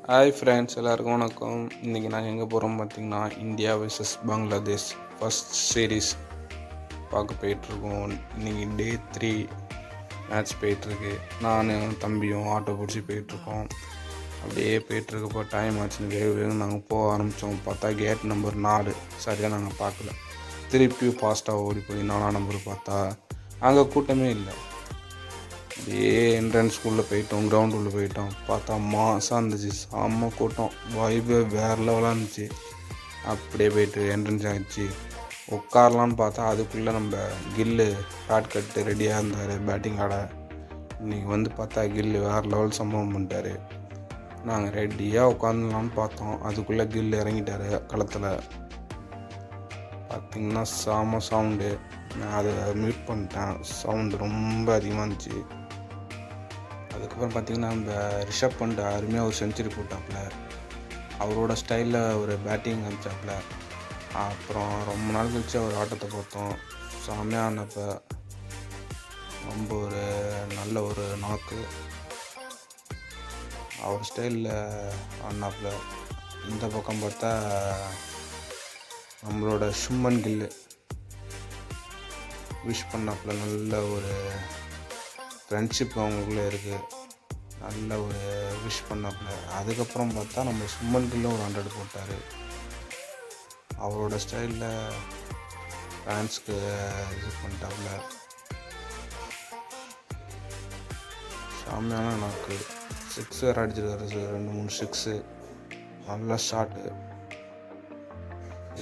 Hi friends, எல்லாருக்கும் வணக்கம். இன்றைக்கி நாங்கள் எங்கே போகிறோம் பார்த்திங்கன்னா, India vs Bangladesh first series பார்க்க போயிட்டுருக்கோம். இன்றைக்கி டே 3 மேட்ச் போயிட்டுருக்கு. நானும் தம்பியும் ஆட்டோ பிடிச்சி போயிட்டுருக்கோம். அப்படியே போயிட்டுருக்கப்போ டைம் ஆச்சுன்னு வேக நாங்கள் போக ஆரம்பித்தோம். பார்த்தா கேட் நம்பர் 4 சரியாக நாங்கள் பார்க்கல. திருப்பியும் ஃபாஸ்ட்டாக ஓடி போய் 4ஆம் நம்பர் பார்த்தா அங்கே கூட்டமே இல்லை. அப்படியே என்ட்ரன்ஸ்குள்ளே போயிட்டோம், கிரவுண்ட் உள்ளே போயிட்டோம். பார்த்தா மாசாக இருந்துச்சு, செம்ம கூட்டம், வைபு வேறு லெவலாக இருந்துச்சு. அப்படியே போயிட்டு என்ட்ரன்ஸ் ஆகிடுச்சு, உட்காரலான்னு பார்த்தா அதுக்குள்ளே நம்ம கில்லு ஷார்ட் கட்டு ரெடியாக இருந்தார் பேட்டிங் ஆட. இன்றைக்கி பார்த்தா கில்லு வேறு லெவல் சம்பவம் பண்ணிட்டார். நாங்கள் ரெடியாக உட்காந்துலான்னு பார்த்தோம், அதுக்குள்ளே கில்லு இறங்கிட்டார் களத்தில். பார்த்திங்கன்னா செம சவுண்டு. நான் அதை மியூட் பண்ணிட்டேன், சவுண்டு ரொம்ப அதிகமாக இருந்துச்சு. அதுக்கப்புறம் பார்த்திங்கன்னா நம்ம ரிஷப் பண்ட் அருமையாக ஒரு செஞ்சுரி போட்டாப்புல, அவரோட ஸ்டைலில் ஒரு பேட்டிங் அனுப்பிச்சாப்புல. அப்புறம் ரொம்ப நாள் கழிச்சு அவர் ஆட்டத்தை பார்த்தோம். செம்மையாக ஆனப்போ ரொம்ப ஒரு நல்ல ஒரு நாக்கு அவர் ஸ்டைலில் ஆனாப்புல. இந்த பக்கம் பார்த்தா நம்மளோட சுமன் கில்லு விஷ் பண்ணாப்புல. நல்ல ஒரு ஃப்ரெண்ட்ஷிப் அவங்களுக்குள்ளே இருக்குது, நல்ல ஒரு விஷ் பண்ணாப்புல. அதுக்கப்புறம் பார்த்தா நம்ம சுமன் கில்லும் ஒரு 100 போட்டார். அவரோட ஸ்டைலில் ஃபேன்ஸ்க்கு இது பண்ணிட்டாப்புல. சாமியான நாக்கு, 6 வேறு அடிச்சிருக்காரு, 2-3 6, நல்ல ஷாட்டு.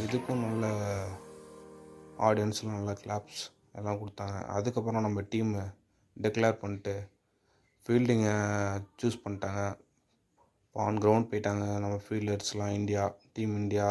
இதுக்கும் நல்ல ஆடியன்ஸ்லாம் நல்ல கிளாப்ஸ் எல்லாம் கொடுத்தாங்க. அதுக்கப்புறம் நம்ம டீமை டிக்ளேர் பண்ணிட்டு ஃபீல்டிங்கை சூஸ் பண்ணிட்டாங்க. ஆன் கிரவுண்ட் போயிட்டாங்க நம்ம ஃபீல்டர்ஸ்லாம். Team India